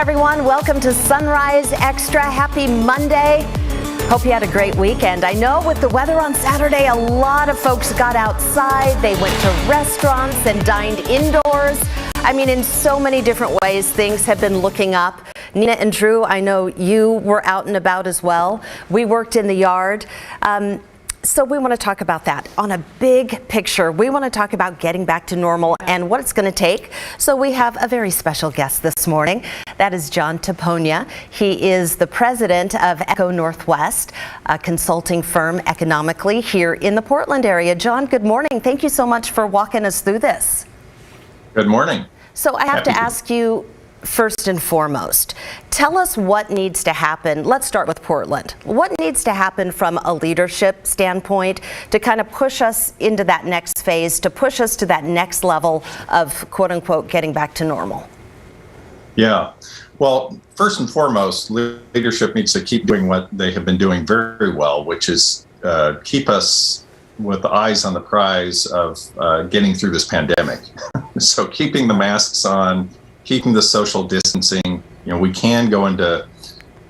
everyone. Welcome to Sunrise Extra. Happy Monday. Hope you had a great weekend. I know with the weather on Saturday, a lot of folks got outside. They went to restaurants and dined indoors. I mean, in so many different ways, things have been looking up. Nina and Drew, I know you were out and about as well. We worked in the yard. So we want to talk about that on a big picture. We want to talk about getting back to normal and what it's going to take. So we have a very special guest this morning. That is John Tapogna. He is the president of Eco Northwest, a consulting firm economically here in the Portland area. John, good morning. Thank you so much for walking us through this. Good morning. So I have to ask you, first and foremost, tell us what needs to happen. Let's start with Portland. What needs to happen from a leadership standpoint to kind of push us into that next phase, to push us to that next level of quote unquote getting back to normal? Yeah. Well, first and foremost, leadership needs to keep doing what they have been doing very well, which is keep us with the eyes on the prize of getting through this pandemic. So keeping the masks on, keeping the social distancing. You know, we can go into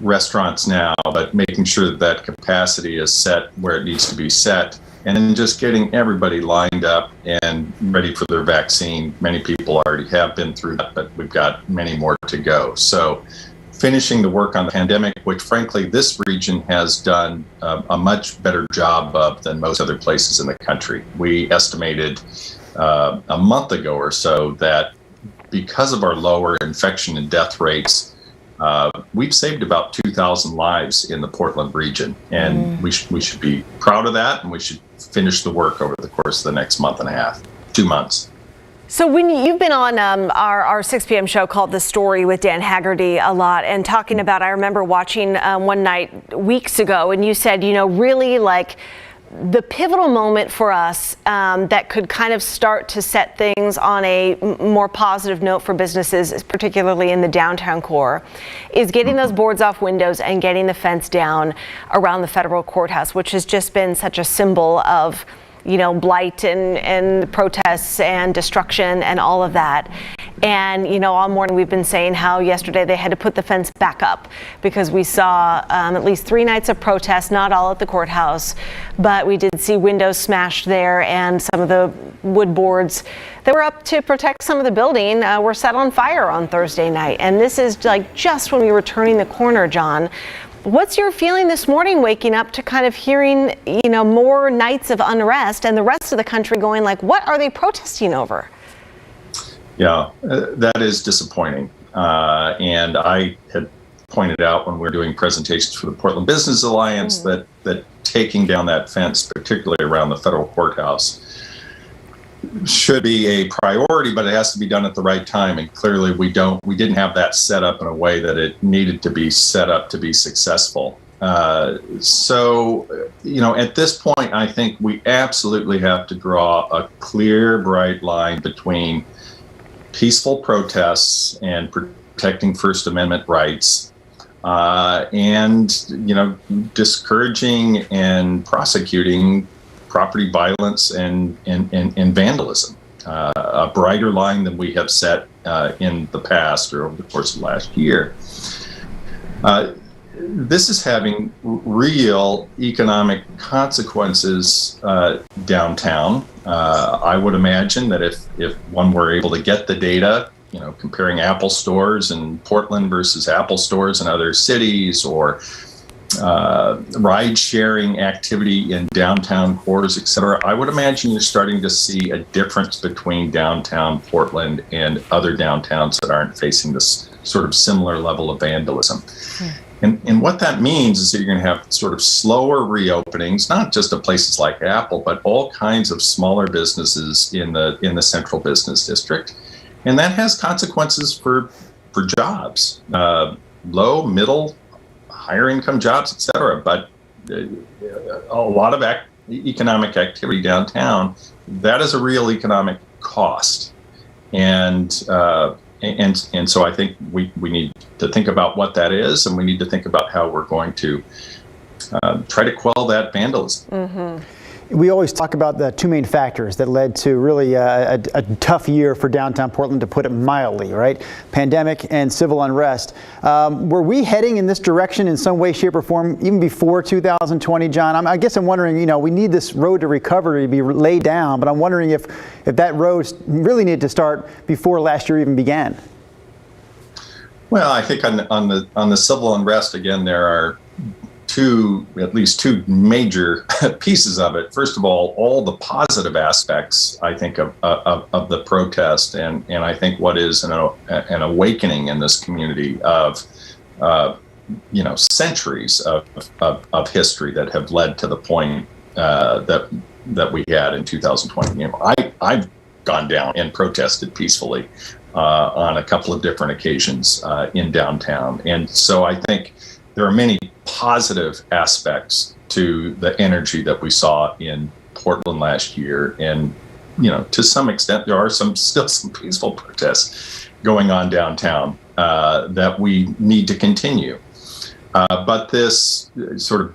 restaurants now, but making sure that that capacity is set where it needs to be set, and then just getting everybody lined up and ready for their vaccine. Many people already have been through that, but we've got many more to go. So finishing the work on the pandemic, which frankly this region has done a much better job of than most other places in the country. We estimated a month ago or so that because of our lower infection and death rates, we've saved about 2,000 lives in the Portland region. And we should be proud of that, and we should finish the work over the course of the next month and a half, 2 months. So when you've been on our 6 p.m. show called The Story with Dan Haggerty a lot and talking about, I remember watching one night weeks ago, and you said, you know, really like the pivotal moment for us that could kind of start to set things on a more positive note for businesses, particularly in the downtown core, is getting those boards off windows and getting the fence down around the federal courthouse, which has just been such a symbol of, you know, blight and protests and destruction and all of that. And, you know, all morning we've been saying how yesterday they had to put the fence back up because we saw at least 3 nights of protests, not all at the courthouse, but we did see windows smashed there, and some of the wood boards that were up to protect some of the building were set on fire on Thursday night. And this is like just when we were turning the corner, John. What's your feeling this morning waking up to kind of hearing, you know, more nights of unrest and the rest of the country going like, what are they protesting over? Yeah, that is disappointing. And I had pointed out when we were doing presentations for the Portland Business Alliance that taking down that fence, particularly around the federal courthouse, should be a priority, but it has to be done at the right time. And clearly we didn't have that set up in a way that it needed to be set up to be successful. So, you know, at this point, I think we absolutely have to draw a clear, bright line between peaceful protests and protecting First Amendment rights, and, you know, discouraging and prosecuting property violence and vandalism. A brighter line than we have set in the past or over the course of last year. This is having real economic consequences downtown. I would imagine that if one were able to get the data, you know, comparing Apple stores in Portland versus Apple stores in other cities, or ride-sharing activity in downtown cores, et cetera, I would imagine you're starting to see a difference between downtown Portland and other downtowns that aren't facing this sort of similar level of vandalism. And what that means is that you're going to have sort of slower reopenings, not just of places like Apple, but all kinds of smaller businesses in the central business district. And that has consequences for jobs, low, middle, higher income jobs, et cetera. But a lot of economic activity downtown, that is a real economic cost. And so I think we need to think about what that is, and we need to think about how we're going to try to quell that vandalism. we always talk about the two main factors that led to really a tough year for downtown Portland, to put it mildly, right? Pandemic and civil unrest. Were we heading in this direction in some way, shape, or form even before 2020, John? I guess I'm wondering, we need this road to recovery to be laid down, but I'm wondering if that road really needed to start before last year even began. Well, I think on the civil unrest, again, there are at least two major pieces of it. First of all the positive aspects, I think, of the protest, and I think what is an awakening in this community of centuries of history that have led to the point that we had in 2020. I've gone down and protested peacefully on a couple of different occasions in downtown, and so I think there are many positive aspects to the energy that we saw in Portland last year. And, to some extent, there are still some peaceful protests going on downtown that we need to continue. But this sort of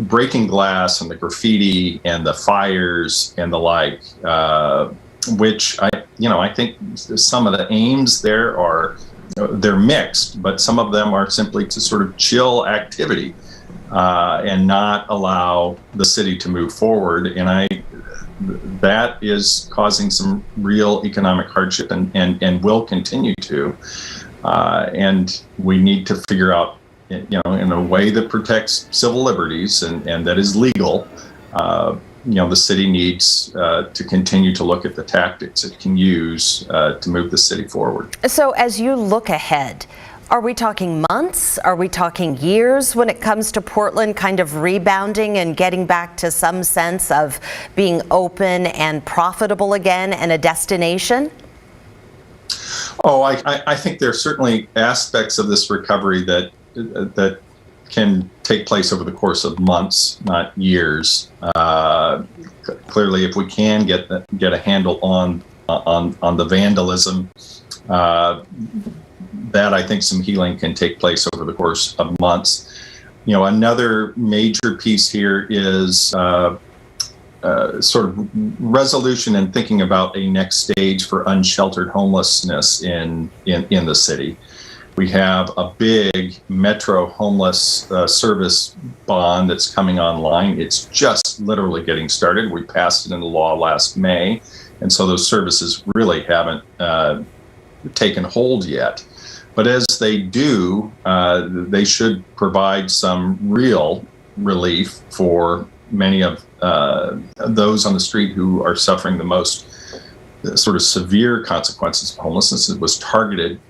breaking glass and the graffiti and the fires and the like, which I think some of the aims there they're mixed, but some of them are simply to sort of chill activity and not allow the city to move forward. And that is causing some real economic hardship and will continue to. And we need to figure out, in a way that protects civil liberties and that is legal. The city needs to continue to look at the tactics it can use to move the city forward. So as you look ahead, are we talking months? Are we talking years when it comes to Portland kind of rebounding and getting back to some sense of being open and profitable again and a destination? Oh, I think there are certainly aspects of this recovery that can take place over the course of months, not years. Clearly, if we can get a handle on the vandalism, that I think some healing can take place over the course of months. Another major piece here is sort of resolution and thinking about a next stage for unsheltered homelessness in the city. We have a big metro homeless service bond that's coming online. It's just literally getting started. We passed it into law last May, and so those services really haven't taken hold yet. But as they do, they should provide some real relief for many of those on the street who are suffering the most sort of severe consequences of homelessness. It was targeted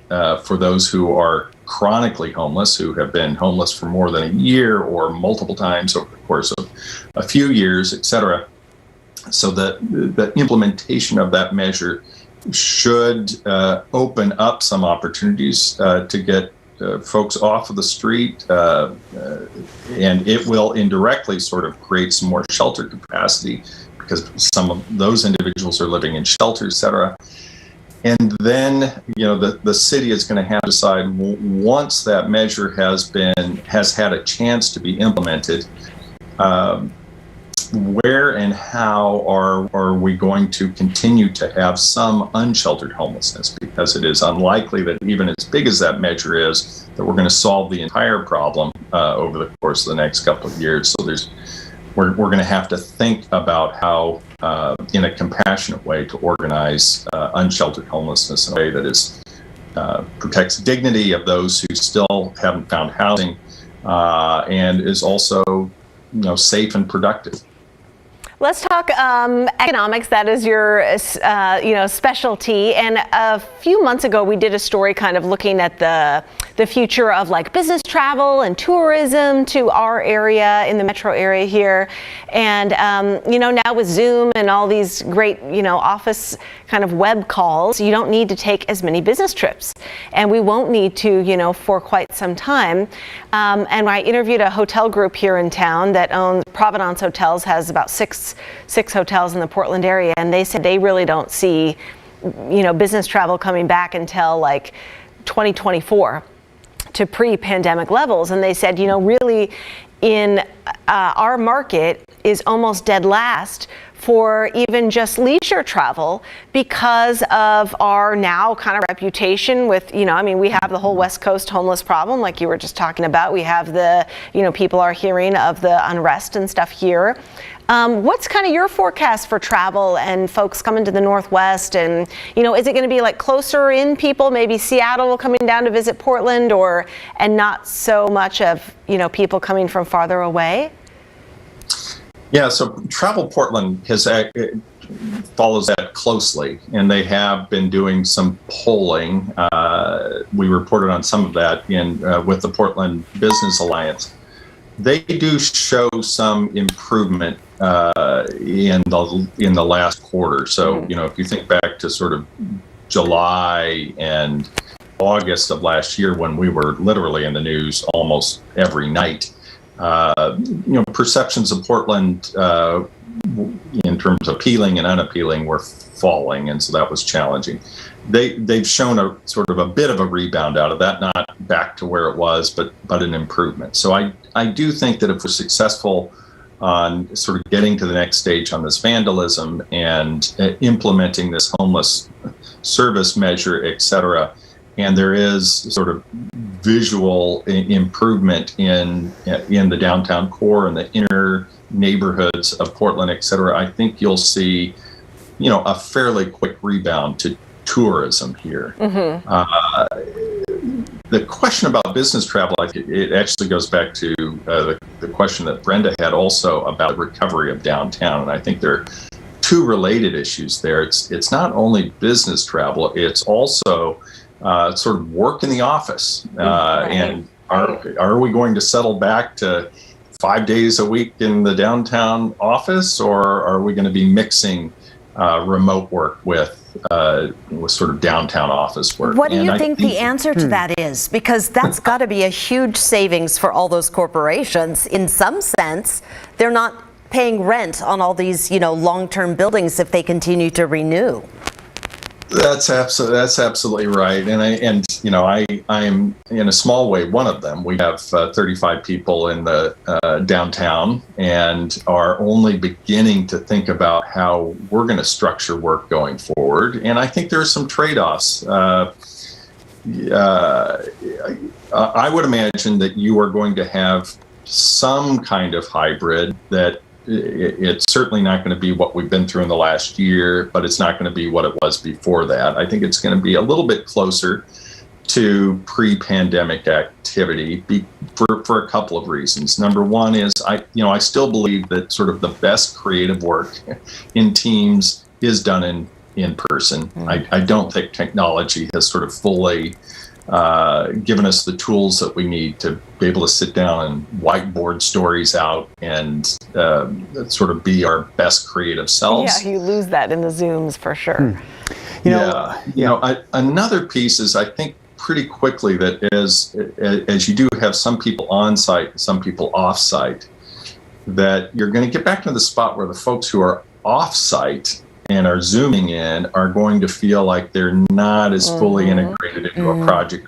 for those who are chronically homeless, who have been homeless for more than a year or multiple times over the course of a few years, et cetera. So the implementation of that measure should open up some opportunities to get folks off of the street, and it will indirectly sort of create some more shelter capacity, because some of those individuals are living in shelters, et cetera. And then, the city is going to have to decide, once that measure has had a chance to be implemented, where and how are we going to continue to have some unsheltered homelessness? Because it is unlikely that even as big as that measure is, that we're going to solve the entire problem over the course of the next couple of years. So we're going to have to think about how, in a compassionate way, to organize unsheltered homelessness in a way that is protects dignity of those who still haven't found housing, and is also, safe and productive. Let's talk economics. That is your, specialty. And a few months ago, we did a story kind of looking at the future of like business travel and tourism to our area in the metro area here. And, now with Zoom and all these great, office kind of web calls, you don't need to take as many business trips. And we won't need to, for quite some time. And I interviewed a hotel group here in town that owns Providence Hotels, has about six hotels in the Portland area, and they said they really don't see, business travel coming back until like 2024 to pre-pandemic levels. And they said, really in our market, is almost dead last for even just leisure travel because of our now kind of reputation with, we have the whole West Coast homeless problem like you were just talking about. We have the, people are hearing of the unrest and stuff here. What's kind of your forecast for travel and folks coming to the Northwest? And, is it going to be like closer in people, maybe Seattle coming down to visit Portland, and not so much of, people coming from farther away? Yeah, so Travel Portland follows that closely, and they have been doing some polling. We reported on some of that with the Portland Business Alliance. They do show some improvement in the last quarter. So, if you think back to sort of July and August of last year, when we were literally in the news almost every night, perceptions of Portland in terms of appealing and unappealing were falling, and so that was challenging. They've shown a sort of a bit of a rebound out of that, not back to where it was, but an improvement. So I do think that if we're successful on sort of getting to the next stage on this vandalism and implementing this homeless service measure, et cetera, and there is sort of visual improvement in the downtown core and the inner neighborhoods of Portland, et cetera, I think you'll see, a fairly quick rebound to tourism here. The question about business travel, I think it actually goes back to the question that Brenda had also about recovery of downtown, and I think there are two related issues there. It's not only business travel; it's also sort of work in the office. And are we going to settle back to 5 days a week in the downtown office, or are we going to be mixing remote work with sort of downtown office work? What do you think the answer to that is? Because that's got to be a huge savings for all those corporations. In some sense, they're not paying rent on all these, long-term buildings if they continue to renew. That's absolutely right, and I'm in a small way one of them. We have 35 people in the downtown, and are only beginning to think about how we're going to structure work going forward. And I think there are some trade-offs. I would imagine that you are going to have some kind of hybrid that. It's certainly not going to be what we've been through in the last year, but it's not going to be what it was before that. I think it's going to be a little bit closer to pre-pandemic activity for a couple of reasons. Number one is I still believe that sort of the best creative work in teams is done in person. I don't think technology has sort of fully given us the tools that we need to be able to sit down and whiteboard stories out and sort of be our best creative selves. Yeah, you lose that in the Zooms for sure. Another piece is I think pretty quickly that as you do have some people on site, some people off site, that you're going to get back to the spot where the folks who are off site and are zooming in are going to feel like they're not as fully integrated into a project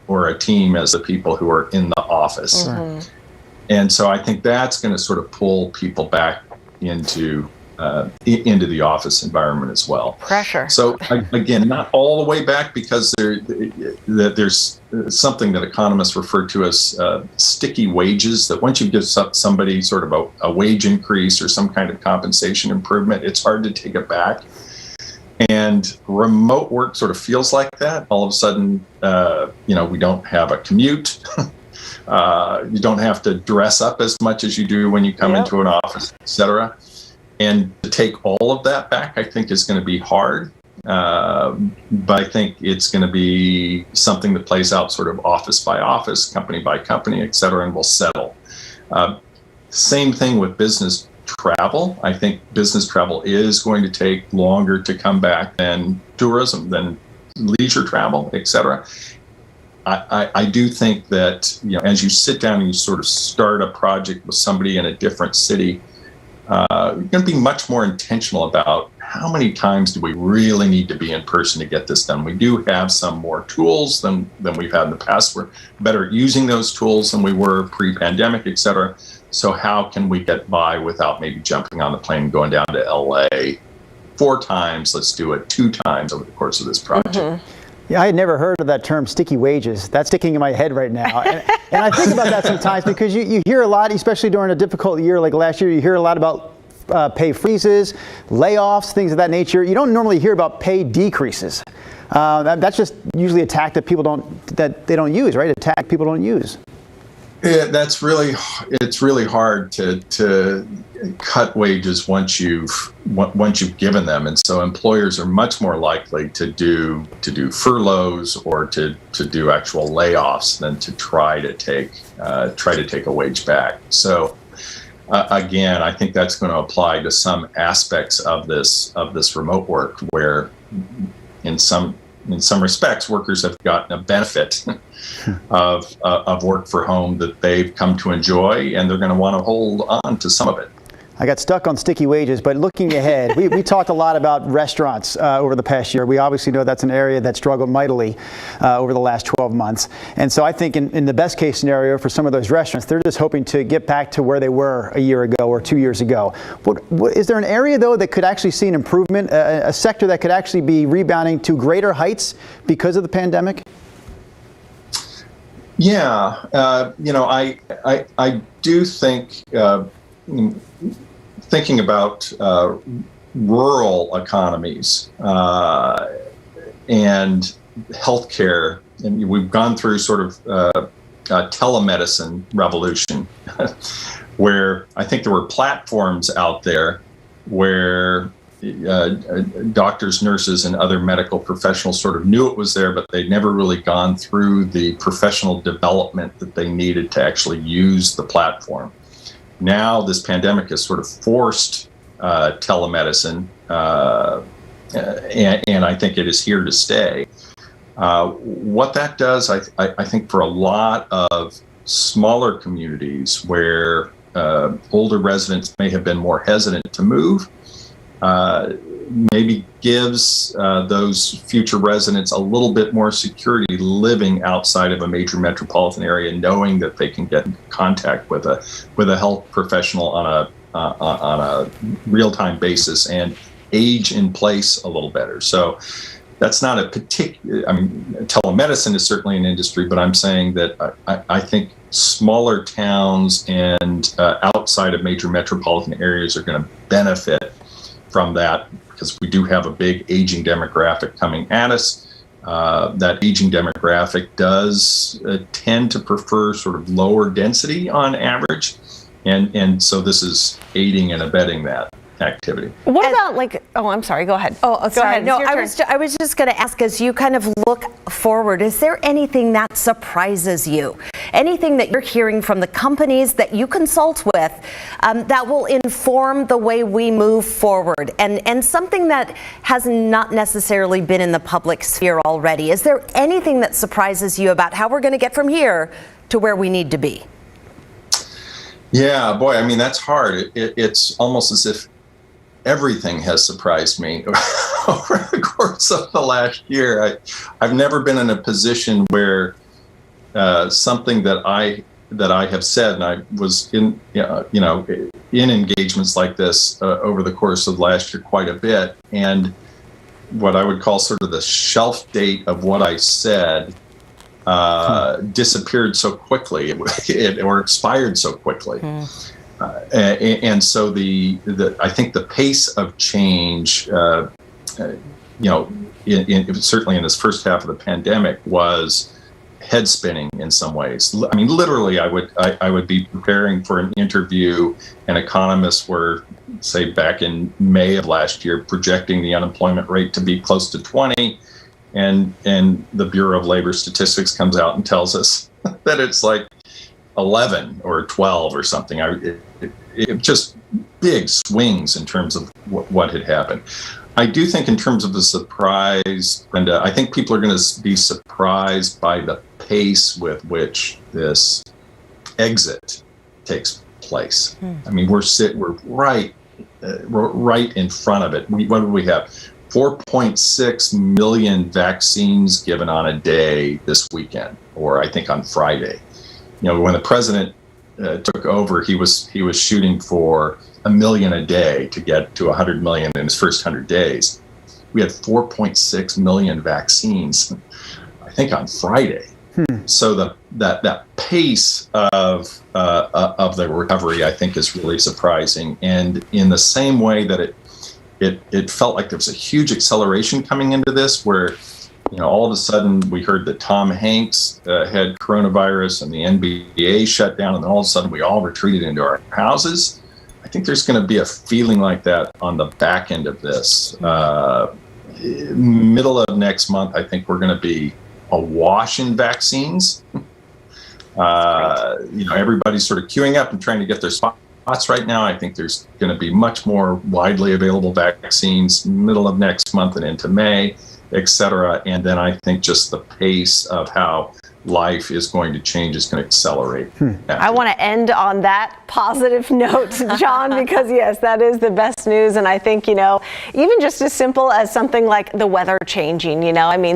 or a team as the people who are in the office. And so I think that's going to sort of pull people back into the office environment as well. Pressure. So again, not all the way back, because there's something that economists refer to as sticky wages, that once you give somebody sort of a wage increase or some kind of compensation improvement, it's hard to take it back. And remote work sort of feels like that. All of a sudden, we don't have a commute. You don't have to dress up as much as you do when you come into an office, et cetera. And to take all of that back, I think, is going to be hard. But I think it's going to be something that plays out sort of office by office, company by company, et cetera, and will settle. Same thing with business travel. I think business travel is going to take longer to come back than tourism, than leisure travel, et cetera. I do think that, as you sit down and you sort of start a project with somebody in a different city, you're going to be much more intentional about how many times do we really need to be in person to get this done. We do have some more tools than we've had in the past. We're better at using those tools than we were pre-pandemic, et cetera. So how can we get by without maybe jumping on the plane and going down to LA 4 times? Let's do it 2 times over the course of this project. Mm-hmm. Yeah, I had never heard of that term, sticky wages. That's sticking in my head right now. And I think about that sometimes because you hear a lot, especially during a difficult year like last year, you hear a lot about pay freezes, layoffs, things of that nature. You don't normally hear about pay decreases. That's just usually a tack that they don't use, right? A tack people don't use. Yeah, it's really hard to cut wages once you've given them, and so employers are much more likely to do furloughs or to do actual layoffs than to try to take a wage back. So again, I think that's going to apply to some aspects of this remote work, where in some respects workers have gotten a benefit of work for home that they've come to enjoy, and they're going to want to hold on to some of it. I got stuck on sticky wages, but looking ahead, we talked a lot about restaurants over the past year. We obviously know that's an area that struggled mightily over the last 12 months. And so I think in the best case scenario for some of those restaurants, they're just hoping to get back to where they were a year ago or 2 years ago. Is there an area, though, that could actually see an improvement, a sector that could actually be rebounding to greater heights because of the pandemic? Yeah, I do think thinking about rural economies and healthcare, and we've gone through sort of a telemedicine revolution, where I think there were platforms out there where doctors, nurses, and other medical professionals sort of knew it was there, but they'd never really gone through the professional development that they needed to actually use the platform. Now this pandemic has sort of forced telemedicine, and I think it is here to stay. What that does, I think, for a lot of smaller communities where older residents may have been more hesitant to move, maybe gives those future residents a little bit more security living outside of a major metropolitan area, knowing that they can get in contact with a health professional on a real-time basis and age in place a little better. So that's not a particular, telemedicine is certainly an industry, but I'm saying that I think smaller towns and outside of major metropolitan areas are going to benefit from that, because we do have a big aging demographic coming at us. That aging demographic does tend to prefer sort of lower density on average, and so this is aiding and abetting that activity. What about I'm sorry, go ahead. Oh, sorry. No, I was just going to ask, as you kind of look forward, is there anything that surprises you? Anything that you're hearing from the companies that you consult with that will inform the way we move forward, and something that has not necessarily been in the public sphere already? Is there anything that surprises you about how we're going to get from here to where we need to be? Yeah, boy, that's hard. It's almost as if everything has surprised me over the course of the last year. I've never been in a position where something that I have said, and I was in engagements like this over the course of last year quite a bit, and what I would call sort of the shelf date of what I said disappeared so quickly, or expired so quickly. And so I think the pace of change, certainly in this first half of the pandemic, was head spinning in some ways. Literally, I would be preparing for an interview, and economists were, say, back in May of last year, projecting the unemployment rate to be close to 20, and the Bureau of Labor Statistics comes out and tells us that it's like 11 or 12 or something. It just big swings in terms of what had happened. I do think in terms of the surprise, Brenda, I think people are going to be surprised by the pace with which this exit takes place. We're right in front of it. What do we have? 4.6 million vaccines given on a day this weekend, or I think on Friday. When the president took over, he was shooting for 1 million a day to get to 100 million in his first 100 days. We had 4.6 million vaccines, I think, on Friday. So that pace of the recovery, I think, is really surprising. And in the same way that it felt like there was a huge acceleration coming into this, where all of a sudden we heard that Tom Hanks had coronavirus and the NBA shut down, and then all of a sudden we all retreated into our houses. I think there's going to be a feeling like that on the back end of this. Middle of next month, I think we're going to be awash in vaccines. Everybody's sort of queuing up and trying to get their spots right now. I think there's going to be much more widely available vaccines middle of next month and into May, et cetera. And then I think just the pace of how life is going to change is going to accelerate. I want to end on that positive note, John, because yes, that is the best news. And I think, even just as simple as something like the weather changing,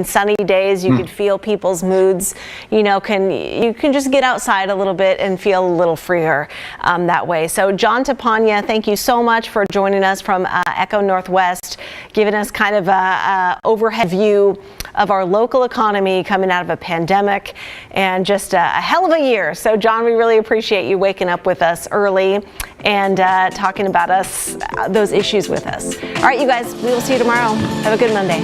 sunny days, you could feel people's moods, you can just get outside a little bit and feel a little freer that way. So John Tapogna, thank you so much for joining us from Echo Northwest, giving us kind of a overhead view of our local economy coming out of a pandemic and just a hell of a year. So John, we really appreciate you waking up with us early and talking about those issues with us. All right, you guys, we will see you tomorrow. Have a good Monday.